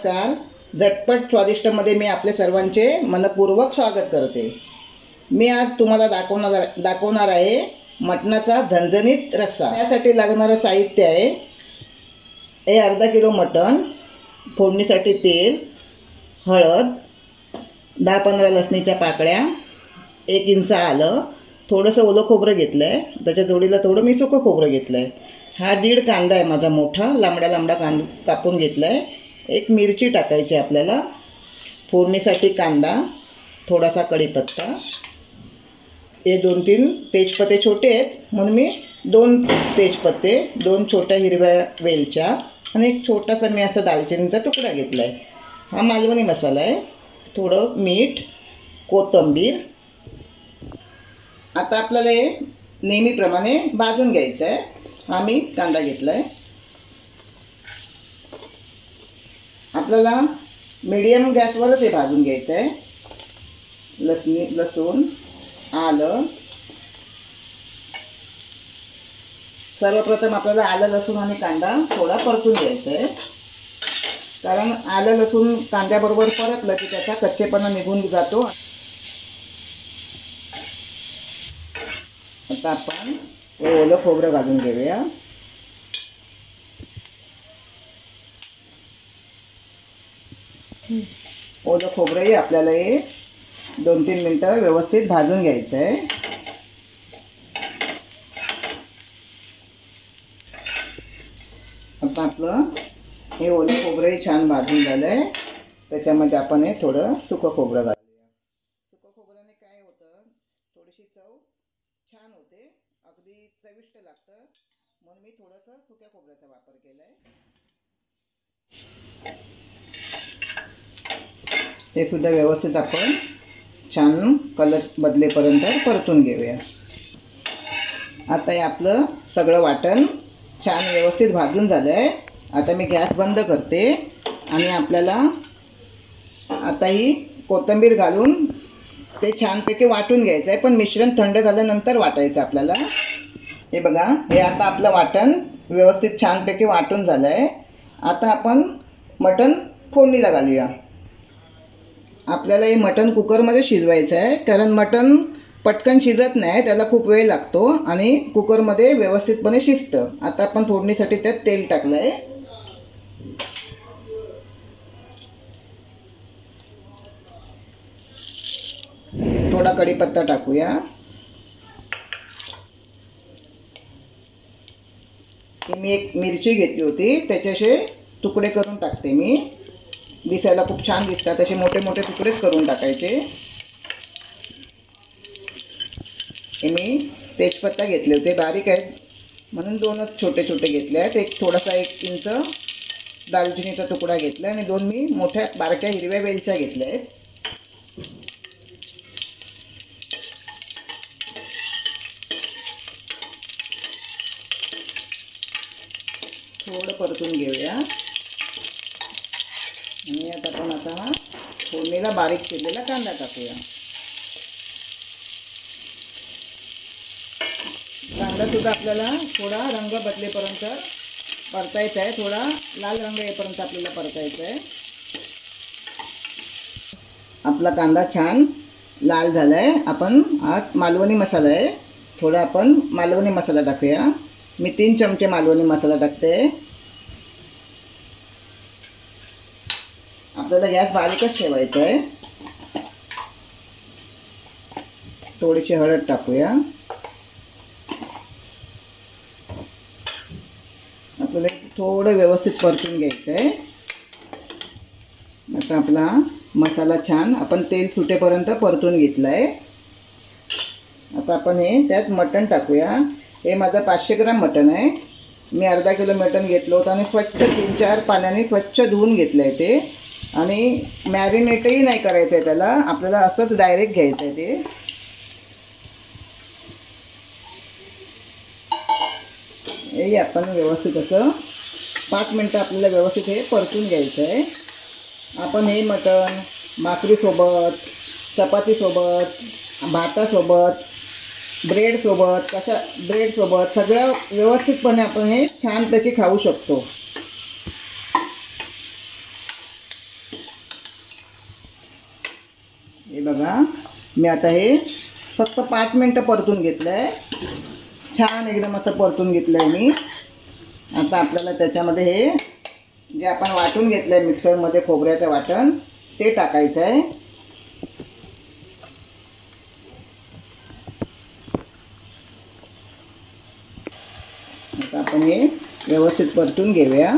नमस्कार. झटपट स्वादिष्टमध्ये मी आपले सर्वांचे मनपूर्वक स्वागत करते. मी आज तुम्हाला दाखवणार आहे मटणाचा झणझणीत रस्सा. त्यासाठी लागणारं साहित्य आहे हे अर्धा किलो मटण, फोडणीसाठी तेल, हळद, 10-15 लसणीच्या पाकळ्या, 1 इंच आलं, थोडंसं ओलं खोबरं घेतलं आहे, त्याच्या जोडीला थोडं मी सुकं खोबरं घेतलं आहे. हा 1.5 कांदा आहे माझा मोठा, लांबडा कापून घेतला आहे. 1 मिरची टाकायची आपल्याला, फोडणीसाठी कांदा, थोडासा कढीपत्ता, हे 2-3 तेजपत्ते छोटे आहेत म्हणून मी 2 तेजपत्ते, 2 छोट्या हिरव्या वेलच्या आणि एक छोटासा मी असा दालचिनीचा तुकडा घेतला आहे. हा मालवणी मसाला आहे. थोडं मीठ, कोथिंबीर. आता आपल्याला हे नेहमीप्रमाणे भाजून घ्यायचं आहे. हा मी कांदा घेतला आहे. आपल्याला मीडियम गॅसवरच हे भाजून घ्यायचं आहे. लसूण, आलं. सर्वप्रथम आपल्याला आलं, लसूण आणि कांदा थोडा परतून घ्यायचा आहे, कारण आलं लसूण कांद्याबरोबर परतलं की त्याचा कच्चेपणा निघून जातो. आता आपण ओलं खोबरं घालून घेऊया. ओलं खोबरंही आपल्याला हे 2-3 मिनटं व्यवस्थित भाजून घ्यायचं आहे. आता आपलं हे ओलं खोबरंही छान भाजून झालं आहे. त्याच्यामध्ये आपण हे थोडं सुकं खोबरं घालूया. सुकं खोबऱ्याने काय होतं, थोडीशी चव छान होते, अगदी चविष्ट लागतं, म्हणून मी थोडंसं सुक्या खोबऱ्याचा वापर केला आहे. हे सुद्धा व्यवस्थित आपण छान कलर बदलेपर्यंत परतून घेऊया. आता हे आपलं सगळं वाटण छान व्यवस्थित भाजून झालं आहे. आता मी गॅस बंद करते आणि आपल्याला आता ही कोथिंबीर घालून ते छानपैकी वाटून घ्यायचं आहे, पण मिश्रण थंड झाल्यानंतर वाटायचं आपल्याला. हे बघा, हे आता आपलं वाटण व्यवस्थित छानपैकी वाटून झालं आहे. आता आपण मटण फोडणीला घालूया. आपल्याला हे मटण कुकरमध्ये शिजवायचं आहे, कारण मटण पटकन शिजत नाही, त्याला खूप वेळ लागतो आणि कुकरमध्ये व्यवस्थितपणे शिजतं. आता आपण फोडणीसाठी त्यात तेल टाकलं आहे. थोडा कढीपत्ता टाकूया. मी 1 मिरची घेतली होती, त्याचे तुकडे करून टाकते मी. दिसायला खूप छान दिसतात, असे मोठे मोठे तुकडेच करून टाकायचे. हे मी तेजपत्ता घेतले होते, बारीक आहेत म्हणून 2च छोटे छोटे घेतले आहेत. एक थोडासा 1 इंच दालचिनीचा तुकडा घेतला आणि 2 मी मोठ्या बारक्या हिरव्या वेलच्या घेतल्या आहेत. थोडं परतून घेऊया आणि आता आपण फोडणीला बारीक चिरलेला कांदा टाकूया. कांदा सुद्धा आपल्याला थोडा रंग बदलेपर्यंत परतायचा आहे, थोडा लाल रंग येईपर्यंत आपल्याला परतायचा आहे. आपला कांदा छान लाल झाला आहे. आपण हा मालवणी मसाला आहे, थोडा आपण मालवणी मसाला टाकूया. मी 3 चमचे मालवणी मसाला टाकते. आपल्याला गॅस बारीकच ठेवायचा आहे. थोडीशी हळद टाकूया. आपल्याला थोडं व्यवस्थित परतून घ्यायचं आहे. आता आपला मसाला छान आपण तेल सुटेपर्यंत परतून घेतला आहे. आता आपण हे त्यात मटण टाकूया. हे माझं 500 ग्राम मटण आहे. मी अर्धा किलो मटण घेतलं होतं आणि स्वच्छ 3-4 पाण्याने स्वच्छ धुवून घेतलं आहे ते. आणि मॅरिनेटही नाही करायचं आहे त्याला, आपल्याला असंच डायरेक्ट घ्यायचं आहे ते. हे आपण व्यवस्थित असं 5 मिनटं आपल्याला व्यवस्थित हे परतून घ्यायचं आहे. आपण हे मटण भाकरीसोबत, चपातीसोबत, भातासोबत, ब्रेडसोबत सगळं व्यवस्थितपणे आपण हे छानपैकी खाऊ शकतो. मी आता हे फक्त 5 मिनटं परतून घेतलं आहे. छान एकदम असं परतून घेतलं आहे मी. आता आपल्याला त्याच्यामध्ये हे जे आपण वाटून घेतलं आहे मिक्सरमध्ये खोबऱ्याचं वाटण ते टाकायचं आहे. आता आपण हे व्यवस्थित परतून घेऊया.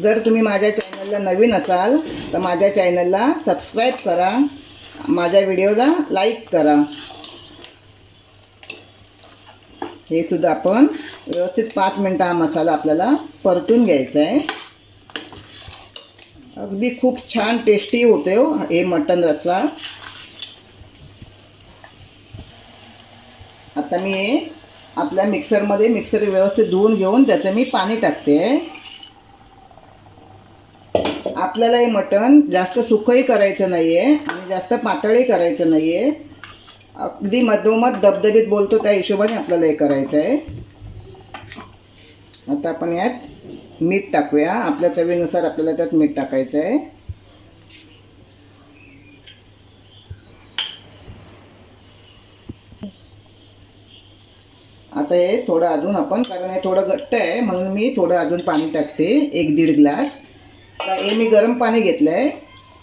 जर तुम्ही माझ्या चॅनलला नवीन असाल तर माझ्या चॅनलला सबस्क्राईब करा, माझ्या व्हिडिओला लाईक करा. हे सुद्धा आपण व्यवस्थित 5 मिनटं हा मसाला आपल्याला परतून घ्यायचा आहे. अगदी खूप छान टेस्टी होते हो हे मटण रस्सा. आता मी हे आपल्या मिक्सर व्यवस्थित धुवून घेऊन त्याचं मी पाणी टाकते. आपल्याला हे मटण जास्त सुकंही करायचं नाही आहे आणि जास्त पातळही करायचं नाही आहे. अगदी मधोमध दबदबीत बोलतो त्या हिशोबाने आपल्याला हे करायचं आहे. आता आपण यात मीठ टाकूया. आपल्या चवीनुसार आपल्याला त्यात मीठ टाकायचं आहे. आता हे थोडं अजून आपण, कारण हे थोडं घट्ट आहे म्हणून मी थोडं अजून पाणी टाकते, 1-1.5 ग्लास. तर हे मी गरम पाणी घेतलं आहे,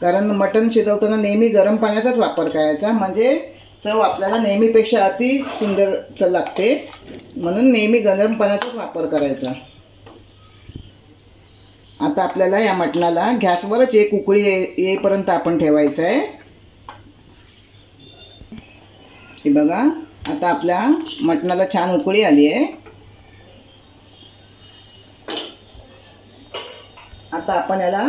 कारण मटण शिजवताना नेहमी गरम पाण्याचाच वापर करायचा, म्हणजे चव आपल्याला नेहमीपेक्षा अति सुंदर चव लागते, म्हणून नेहमी गरम पाण्याचाच वापर करायचा. आता आपल्याला या मटणाला गॅसवरच एक उकळी येईपर्यंत आपण ठेवायचं आहे. हे बघा, आता आपल्या मटणाला छान उकळी आली आहे. आता आपण याला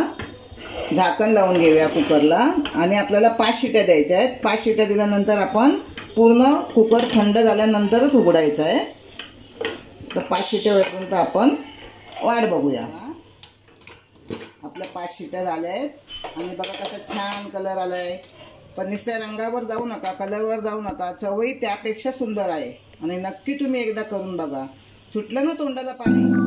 झाकण लावून घेऊया कुकरला आणि आपल्याला 5 शिट्या द्यायच्या आहेत. 5 शिट्या दिल्यानंतर आपण पूर्ण कुकर थंड झाल्यानंतरच उघडायचं आहे. तर 5 शिट्या होईपर्यंत आपण वाट बघूया. आपल्या 5 शिट्या झाल्या आहेत आणि बघा कसा छान कलर आला आहे. पण नुसत्या रंगावर जाऊ नका, कलरवर जाऊ नका, चवही त्यापेक्षा सुंदर आहे. आणि नक्की तुम्ही एकदा करून बघा. सुटलं ना तोंडाला पाणी.